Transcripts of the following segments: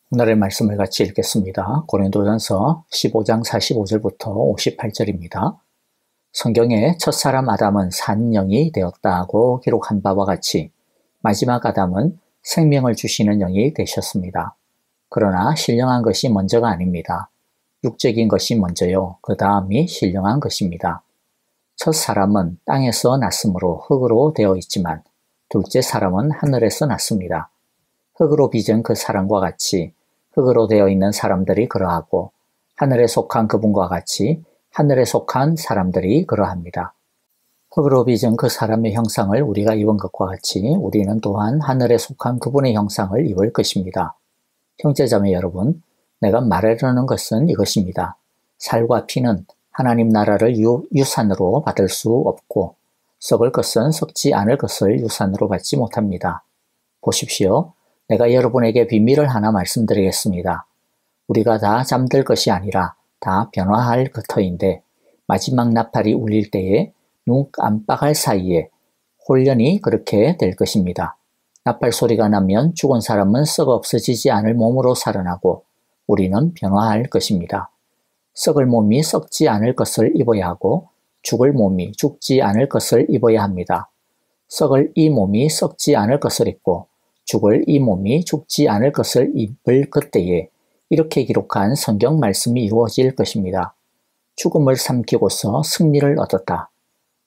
오늘의 말씀을 같이 읽겠습니다. 고린도전서 15장 45절부터 58절입니다. 성경에 첫사람 아담은 산 영이 되었다고 기록한 바와 같이 마지막 아담은 생명을 주시는 영이 되셨습니다. 그러나 신령한 것이 먼저가 아닙니다. 육적인 것이 먼저요. 그 다음이 신령한 것입니다. 첫 사람은 땅에서 났으므로 흙으로 되어 있지만 둘째 사람은 하늘에서 났습니다. 흙으로 빚은 그 사람과 같이 흙으로 되어 있는 사람들이 그러하고 하늘에 속한 그분과 같이 하늘에 속한 사람들이 그러합니다. 흙으로 빚은 그 사람의 형상을 우리가 입은 것과 같이 우리는 또한 하늘에 속한 그분의 형상을 입을 것입니다. 형제자매 여러분, 내가 말하려는 것은 이것입니다. 살과 피는 하나님 나라를 유산으로 받을 수 없고 썩을 것은 썩지 않을 것을 유산으로 받지 못합니다. 보십시오. 내가 여러분에게 비밀을 하나 말씀드리겠습니다. 우리가 다 잠들 것이 아니라 다 변화할 터인데 마지막 나팔이 울릴 때에 눈 깜빡할 사이에 홀연히 그렇게 될 것입니다. 나팔 소리가 나면 죽은 사람은 썩어 없어지지 않을 몸으로 살아나고 우리는 변화할 것입니다. 썩을 몸이 썩지 않을 것을 입어야 하고 죽을 몸이 죽지 않을 것을 입어야 합니다. 썩을 이 몸이 썩지 않을 것을 입고 죽을 이 몸이 죽지 않을 것을 입을 그때에 이렇게 기록한 성경 말씀이 이루어질 것입니다. 죽음을 삼키고서 승리를 얻었다.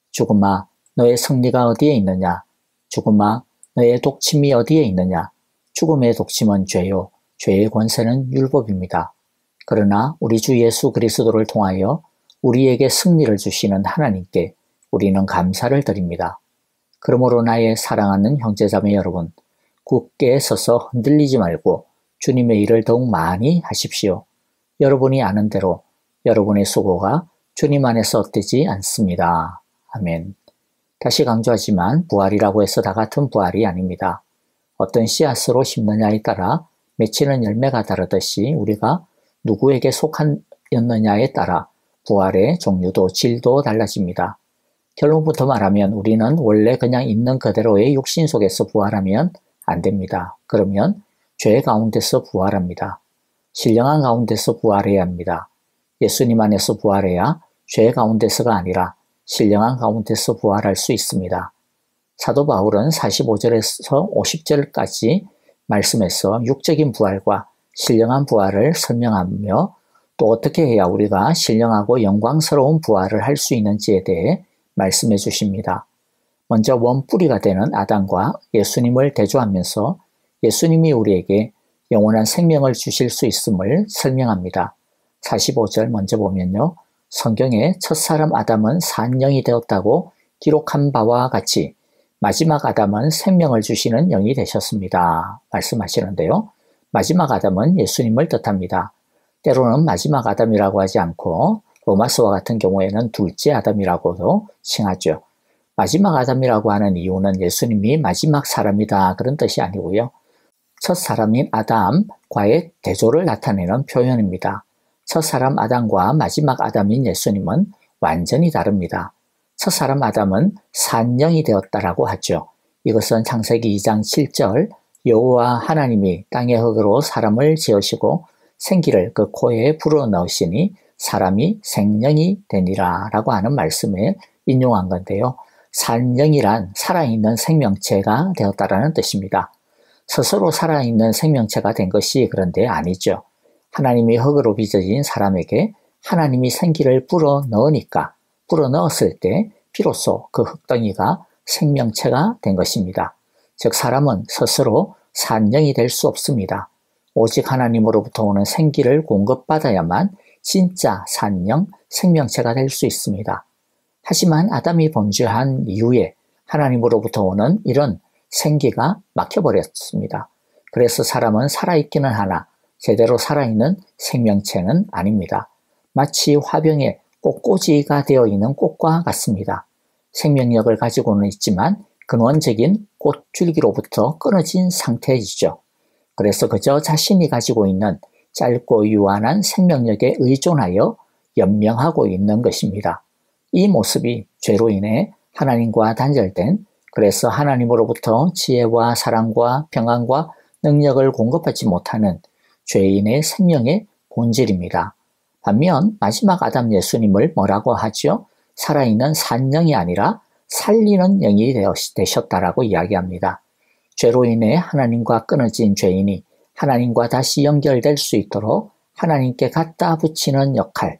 죽음아, 너의 승리가 어디에 있느냐? 죽음아, 너의 독침이 어디에 있느냐? 죽음의 독침은 죄요. 죄의 권세는 율법입니다. 그러나 우리 주 예수 그리스도를 통하여 우리에게 승리를 주시는 하나님께 우리는 감사를 드립니다. 그러므로 나의 사랑하는 형제자매 여러분, 굳게 서서 흔들리지 말고 주님의 일을 더욱 많이 하십시오. 여러분이 아는 대로 여러분의 수고가 주님 안에서 헛되지 않습니다. 아멘. 다시 강조하지만 부활이라고 해서 다 같은 부활이 아닙니다. 어떤 씨앗으로 심느냐에 따라 맺히는 열매가 다르듯이 우리가 누구에게 속하였느냐에 따라 부활의 종류도 질도 달라집니다. 결론부터 말하면 우리는 원래 그냥 있는 그대로의 육신 속에서 부활하면 안 됩니다. 그러면 죄 가운데서 부활합니다. 신령한 가운데서 부활해야 합니다. 예수님 안에서 부활해야 죄 가운데서가 아니라 신령한 가운데서 부활할 수 있습니다. 사도 바울은 45절에서 50절까지 말씀에서 육적인 부활과 신령한 부활을 설명하며 또 어떻게 해야 우리가 신령하고 영광스러운 부활을 할 수 있는지에 대해 말씀해 주십니다. 먼저 원뿌리가 되는 아담과 예수님을 대조하면서 예수님이 우리에게 영원한 생명을 주실 수 있음을 설명합니다. 45절 먼저 보면요. 성경에 첫사람 아담은 산영이 되었다고 기록한 바와 같이 마지막 아담은 생명을 주시는 영이 되셨습니다. 말씀하시는데요. 마지막 아담은 예수님을 뜻합니다. 때로는 마지막 아담이라고 하지 않고 로마서와 같은 경우에는 둘째 아담이라고도 칭하죠. 마지막 아담이라고 하는 이유는 예수님이 마지막 사람이다 그런 뜻이 아니고요. 첫 사람인 아담과의 대조를 나타내는 표현입니다. 첫 사람 아담과 마지막 아담인 예수님은 완전히 다릅니다. 첫 사람 아담은 산영이 되었다라고 하죠. 이것은 창세기 2장 7절 여호와 하나님이 땅의 흙으로 사람을 지으시고 생기를 그 코에 불어넣으시니 사람이 생명이 되니라 라고 하는 말씀에 인용한 건데요. 산영이란 살아있는 생명체가 되었다라는 뜻입니다. 스스로 살아있는 생명체가 된 것이 그런데 아니죠. 하나님이 흙으로 빚어진 사람에게 하나님이 생기를 불어넣었을 때 비로소 그 흙덩이가 생명체가 된 것입니다. 즉 사람은 스스로 산영이 될 수 없습니다. 오직 하나님으로부터 오는 생기를 공급받아야만 진짜 산영, 생명체가 될 수 있습니다. 하지만 아담이 범죄한 이후에 하나님으로부터 오는 이런 생기가 막혀버렸습니다. 그래서 사람은 살아있기는 하나 제대로 살아있는 생명체는 아닙니다. 마치 화병에 꽃꽂이가 되어 있는 꽃과 같습니다. 생명력을 가지고는 있지만 근원적인 꽃줄기로부터 끊어진 상태이죠. 그래서 그저 자신이 가지고 있는 짧고 유한한 생명력에 의존하여 연명하고 있는 것입니다. 이 모습이 죄로 인해 하나님과 단절된, 그래서 하나님으로부터 지혜와 사랑과 평안과 능력을 공급받지 못하는 죄인의 생명의 본질입니다. 반면 마지막 아담 예수님을 뭐라고 하죠? 살아있는 산영이 아니라 살리는 영이 되셨다라고 이야기합니다. 죄로 인해 하나님과 끊어진 죄인이 하나님과 다시 연결될 수 있도록 하나님께 갖다 붙이는 역할.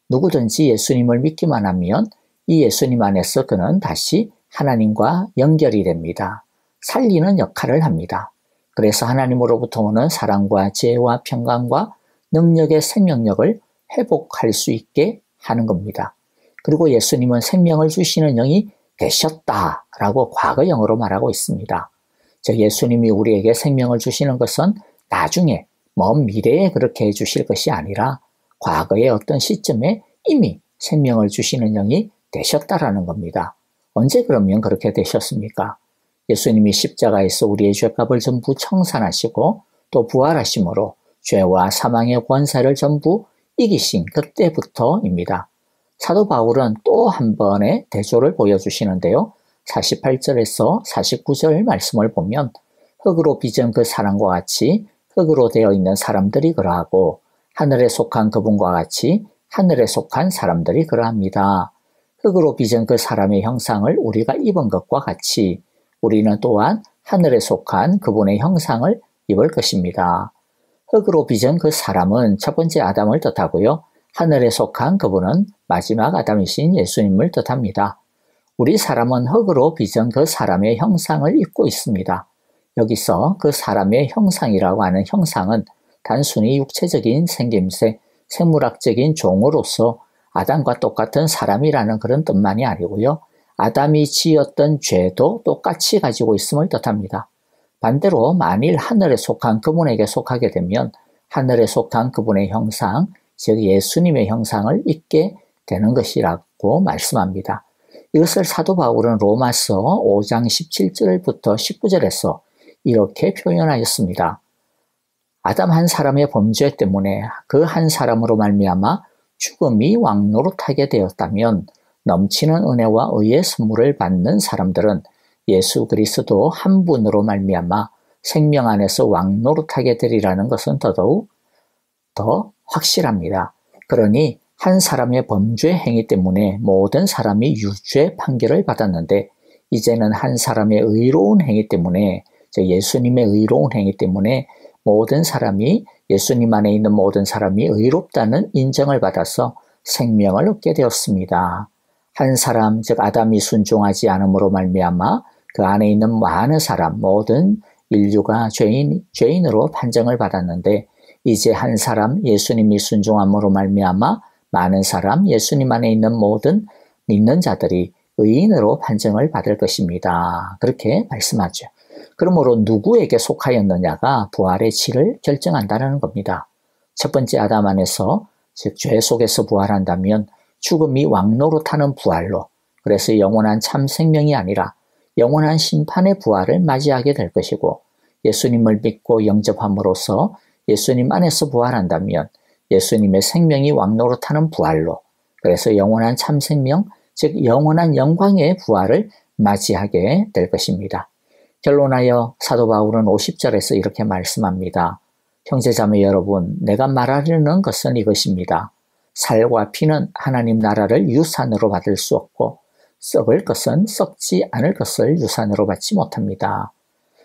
누구든지 예수님을 믿기만 하면 이 예수님 안에서 그는 다시 하나님과 연결이 됩니다. 살리는 역할을 합니다. 그래서 하나님으로부터 오는 사랑과 지혜와 평강과 능력의 생명력을 회복할 수 있게 하는 겁니다. 그리고 예수님은 생명을 주시는 영이 되셨다라고 과거형으로 말하고 있습니다. 즉 예수님이 우리에게 생명을 주시는 것은 나중에 먼 미래에 그렇게 해주실 것이 아니라 과거의 어떤 시점에 이미 생명을 주시는 영이 되셨다라는 겁니다. 언제 그러면 그렇게 되셨습니까? 예수님이 십자가에서 우리의 죄값을 전부 청산하시고 또 부활하심으로 죄와 사망의 권세를 전부 이기신 그때부터입니다. 사도 바울은 또 한 번의 대조를 보여주시는데요. 48절에서 49절 말씀을 보면 흙으로 빚은 그 사람과 같이 흙으로 되어 있는 사람들이 그러하고 하늘에 속한 그분과 같이 하늘에 속한 사람들이 그러합니다. 흙으로 빚은 그 사람의 형상을 우리가 입은 것과 같이 우리는 또한 하늘에 속한 그분의 형상을 입을 것입니다. 흙으로 빚은 그 사람은 첫 번째 아담을 뜻하고요. 하늘에 속한 그분은 마지막 아담이신 예수님을 뜻합니다. 우리 사람은 흙으로 빚은 그 사람의 형상을 입고 있습니다. 여기서 그 사람의 형상이라고 하는 형상은 단순히 육체적인 생김새, 생물학적인 종으로서 아담과 똑같은 사람이라는 그런 뜻만이 아니고요. 아담이 지었던 죄도 똑같이 가지고 있음을 뜻합니다. 반대로 만일 하늘에 속한 그분에게 속하게 되면 하늘에 속한 그분의 형상, 즉 예수님의 형상을 입게 되는 것이라고 말씀합니다. 이것을 사도 바울은 로마서 5장 17절부터 19절에서 이렇게 표현하였습니다. 아담 한 사람의 범죄 때문에 그 한 사람으로 말미암아 죽음이 왕노릇하게 되었다면 넘치는 은혜와 의의 선물을 받는 사람들은 예수 그리스도 한 분으로 말미암아 생명 안에서 왕노릇하게 되리라는 것은 더더욱 더 확실합니다. 그러니 한 사람의 범죄 행위 때문에 모든 사람이 유죄 판결을 받았는데 이제는 한 사람의 의로운 행위 때문에 예수님의 의로운 행위 때문에 모든 사람이 예수님 안에 있는 모든 사람이 의롭다는 인정을 받아서 생명을 얻게 되었습니다. 한 사람 즉 아담이 순종하지 않음으로 말미암아 그 안에 있는 많은 사람 모든 인류가 죄인으로 판정을 받았는데 이제 한 사람 예수님이 순종함으로 말미암아 많은 사람 예수님 안에 있는 모든 믿는 자들이 의인으로 판정을 받을 것입니다. 그렇게 말씀하죠. 그러므로 누구에게 속하였느냐가 부활의 질을 결정한다는 겁니다. 첫 번째 아담 안에서 즉 죄 속에서 부활한다면 죽음이 왕노릇하는 부활로 그래서 영원한 참 생명이 아니라 영원한 심판의 부활을 맞이하게 될 것이고 예수님을 믿고 영접함으로써 예수님 안에서 부활한다면 예수님의 생명이 왕노릇하는 부활로 그래서 영원한 참 생명 즉 영원한 영광의 부활을 맞이하게 될 것입니다. 결론하여 사도 바울은 50절에서 이렇게 말씀합니다. 형제자매 여러분, 내가 말하려는 것은 이것입니다. 살과 피는 하나님 나라를 유산으로 받을 수 없고 썩을 것은 썩지 않을 것을 유산으로 받지 못합니다.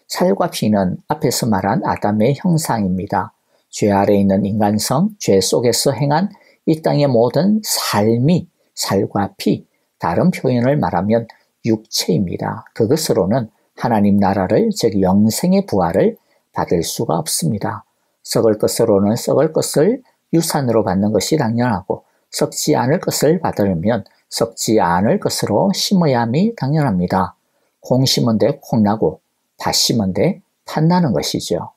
살과 피는 앞에서 말한 아담의 형상입니다. 죄 아래 있는 인간성, 죄 속에서 행한 이 땅의 모든 삶이 살과 피, 다른 표현을 말하면 육체입니다. 그것으로는 하나님 나라를 즉 영생의 부활을 받을 수가 없습니다. 썩을 것으로는 썩을 것을 유산으로 받는 것이 당연하고 썩지 않을 것을 받으려면 썩지 않을 것으로 심어야 함이 당연합니다. 콩 심은 데 콩 나고 팥 심은 데 팥 나는 것이죠.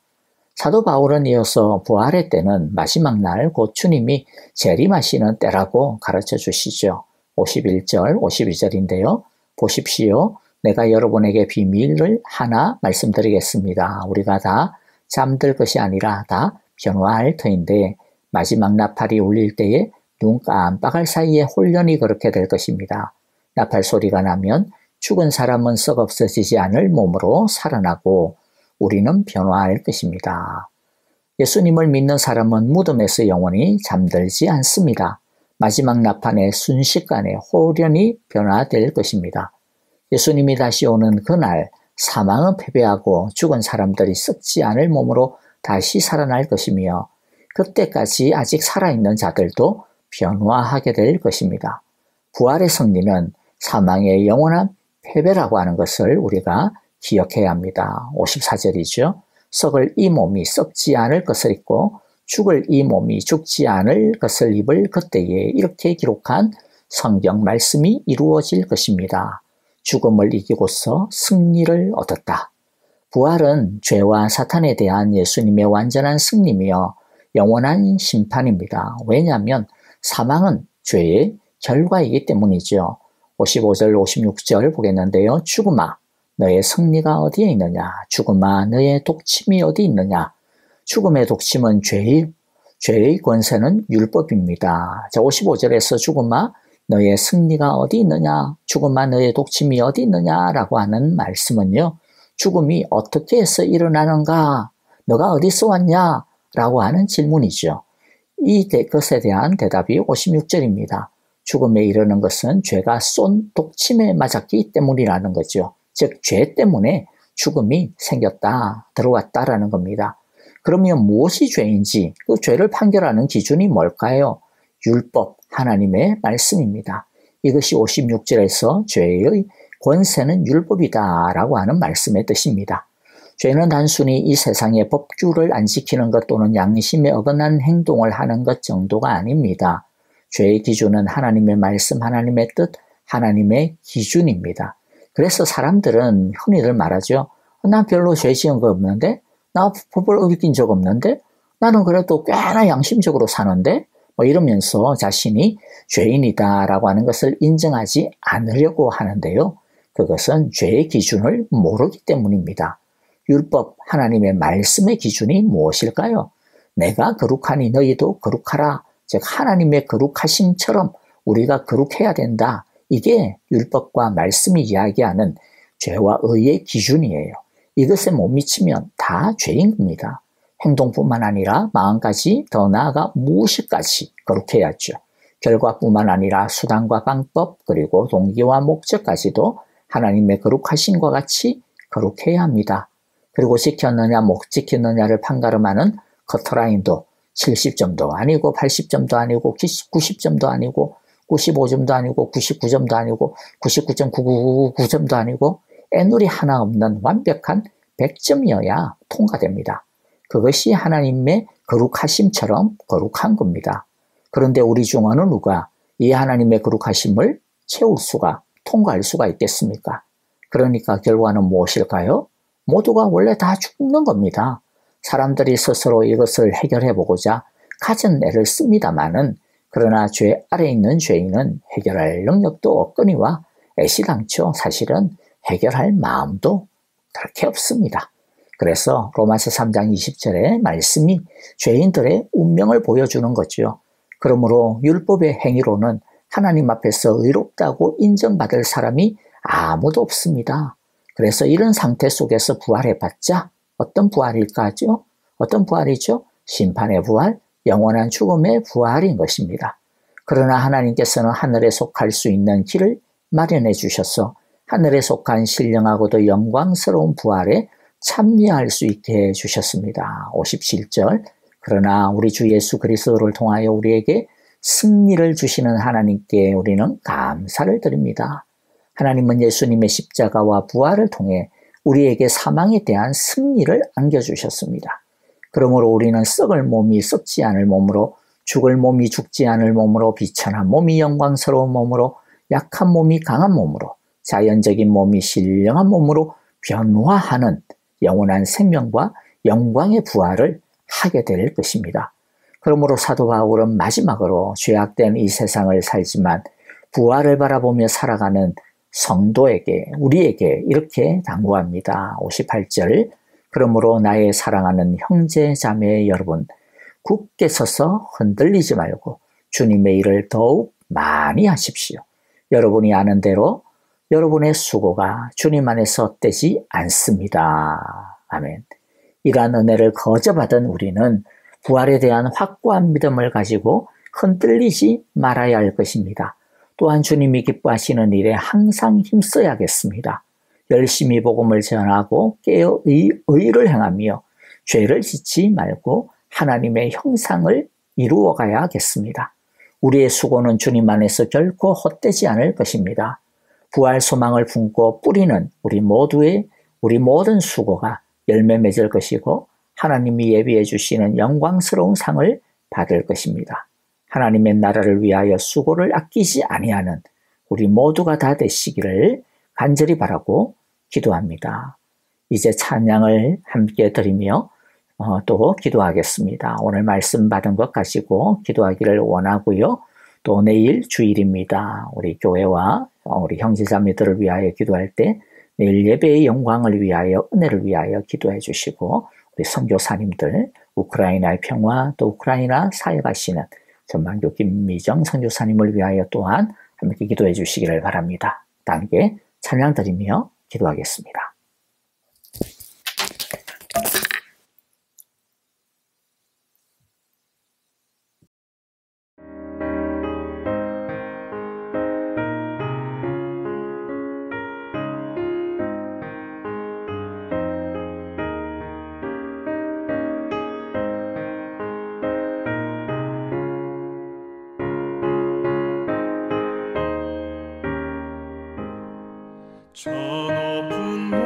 사도 바울은 이어서 부활의 때는 마지막 날 곧 주님이 재림하시는 때라고 가르쳐 주시죠. 51절, 52절인데요. 보십시오. 내가 여러분에게 비밀을 하나 말씀드리겠습니다. 우리가 다 잠들 것이 아니라 다 변화할 터인데 마지막 나팔이 울릴 때에 눈 깜빡할 사이에 홀연히 그렇게 될 것입니다. 나팔 소리가 나면 죽은 사람은 썩 없어지지 않을 몸으로 살아나고 우리는 변화할 것입니다. 예수님을 믿는 사람은 무덤에서 영원히 잠들지 않습니다. 마지막 나판에 순식간에 홀연히 변화될 것입니다. 예수님이 다시 오는 그날 사망은 패배하고 죽은 사람들이 썩지 않을 몸으로 다시 살아날 것이며 그때까지 아직 살아있는 자들도 변화하게 될 것입니다. 부활의 승리는 사망의 영원한 패배라고 하는 것을 우리가 기억해야 합니다. 54절이죠. 썩을 이 몸이 썩지 않을 것을 입고 죽을 이 몸이 죽지 않을 것을 입을 그때에 이렇게 기록한 성경 말씀이 이루어질 것입니다. 죽음을 이기고서 승리를 얻었다. 부활은 죄와 사탄에 대한 예수님의 완전한 승리며 영원한 심판입니다. 왜냐하면 사망은 죄의 결과이기 때문이죠. 55절, 56절 보겠는데요. 죽음아, 너의 승리가 어디에 있느냐? 죽음아, 너의 독침이 어디 있느냐? 죽음의 독침은 죄의 권세는 율법입니다. 자, 55절에서 죽음아, 너의 승리가 어디 있느냐? 죽음아, 너의 독침이 어디 있느냐? 라고 하는 말씀은요. 죽음이 어떻게 해서 일어나는가? 너가 어디서 왔냐? 라고 하는 질문이죠. 이 것에 대한 대답이 56절입니다. 죽음에 이르는 것은 죄가 쏜 독침에 맞았기 때문이라는 거죠. 즉, 죄 때문에 죽음이 생겼다, 들어왔다라는 겁니다. 그러면 무엇이 죄인지 그 죄를 판결하는 기준이 뭘까요? 율법, 하나님의 말씀입니다. 이것이 56절에서 죄의 권세는 율법이다 라고 하는 말씀의 뜻입니다. 죄는 단순히 이 세상의 법규를 안 지키는 것 또는 양심에 어긋난 행동을 하는 것 정도가 아닙니다. 죄의 기준은 하나님의 말씀, 하나님의 뜻, 하나님의 기준입니다. 그래서 사람들은 흔히들 말하죠. 난 별로 죄 지은 거 없는데? 나 법을 어긴 적 없는데? 나는 그래도 꽤나 양심적으로 사는데? 이러면서 자신이 죄인이다라고 하는 것을 인정하지 않으려고 하는데요. 그것은 죄의 기준을 모르기 때문입니다. 율법, 하나님의 말씀의 기준이 무엇일까요? 내가 거룩하니 너희도 거룩하라. 즉 하나님의 거룩하심처럼 우리가 거룩해야 된다. 이게 율법과 말씀이 이야기하는 죄와 의의 기준이에요. 이것에 못 미치면 다 죄인 겁니다. 행동뿐만 아니라 마음까지 더 나아가 무엇일까지 거룩해야죠. 결과뿐만 아니라 수단과 방법 그리고 동기와 목적까지도 하나님의 거룩하심과 같이 거룩해야 합니다. 그리고 지켰느냐 못 지켰느냐를 판가름하는 커트라인도 70점도 아니고 80점도 아니고 90점도 아니고 95점도 아니고 99점도 아니고 99.999점도 아니고 애누리 하나 없는 완벽한 100점이어야 통과됩니다. 그것이 하나님의 거룩하심처럼 거룩한 겁니다. 그런데 우리 중 어느 누가 이 하나님의 거룩하심을 채울 수가, 통과할 수가 있겠습니까? 그러니까 결과는 무엇일까요? 모두가 원래 다 죽는 겁니다. 사람들이 스스로 이것을 해결해 보고자 갖은 애를 씁니다마는 그러나 죄 아래 있는 죄인은 해결할 능력도 없거니와 애시당초 사실은 해결할 마음도 그렇게 없습니다. 그래서 로마서 3장 20절의 말씀이 죄인들의 운명을 보여주는 거죠. 그러므로 율법의 행위로는 하나님 앞에서 의롭다고 인정받을 사람이 아무도 없습니다. 그래서 이런 상태 속에서 부활해봤자 어떤 부활일까죠? 어떤 부활이죠? 심판의 부활, 영원한 죽음의 부활인 것입니다. 그러나 하나님께서는 하늘에 속할 수 있는 길을 마련해 주셔서 하늘에 속한 신령하고도 영광스러운 부활에 참여할 수 있게 해주셨습니다. 57절 그러나 우리 주 예수 그리스도를 통하여 우리에게 승리를 주시는 하나님께 우리는 감사를 드립니다. 하나님은 예수님의 십자가와 부활을 통해 우리에게 사망에 대한 승리를 안겨주셨습니다. 그러므로 우리는 썩을 몸이 썩지 않을 몸으로 죽을 몸이 죽지 않을 몸으로 비천한 몸이 영광스러운 몸으로 약한 몸이 강한 몸으로 자연적인 몸이 신령한 몸으로 변화하는 영원한 생명과 영광의 부활을 하게 될 것입니다. 그러므로 사도 바울은 마지막으로 죄악된 이 세상을 살지만 부활을 바라보며 살아가는 성도에게 우리에게 이렇게 당부합니다. 58절 그러므로 나의 사랑하는 형제 자매 여러분 굳게 서서 흔들리지 말고 주님의 일을 더욱 많이 하십시오. 여러분이 아는 대로 여러분의 수고가 주님 안에서 헛되지 않습니다. 아멘. 이러한 은혜를 거저 받은 우리는 부활에 대한 확고한 믿음을 가지고 흔들리지 말아야 할 것입니다. 또한 주님이 기뻐하시는 일에 항상 힘써야겠습니다. 열심히 복음을 전하고 깨어 의를 행하며 죄를 짓지 말고 하나님의 형상을 이루어 가야겠습니다. 우리의 수고는 주님 안에서 결코 헛되지 않을 것입니다. 부활 소망을 품고 뿌리는 우리 모든 수고가 열매 맺을 것이고 하나님이 예비해 주시는 영광스러운 상을 받을 것입니다. 하나님의 나라를 위하여 수고를 아끼지 아니하는 우리 모두가 다 되시기를 간절히 바라고 기도합니다. 이제 찬양을 함께 드리며 또 기도하겠습니다. 오늘 말씀 받은 것 가지고 기도하기를 원하고요. 또 내일 주일입니다. 우리 교회와 우리 형제자매들을 위하여 기도할 때 내일 예배의 영광을 위하여 은혜를 위하여 기도해 주시고 우리 선교사님들 우크라이나의 평화 또 우크라이나 사역하시는 전만교 김미정 선교사님을 위하여 또한 함께 기도해 주시기를 바랍니다. 함께 찬양 드리며 기도하겠습니다. 저 높은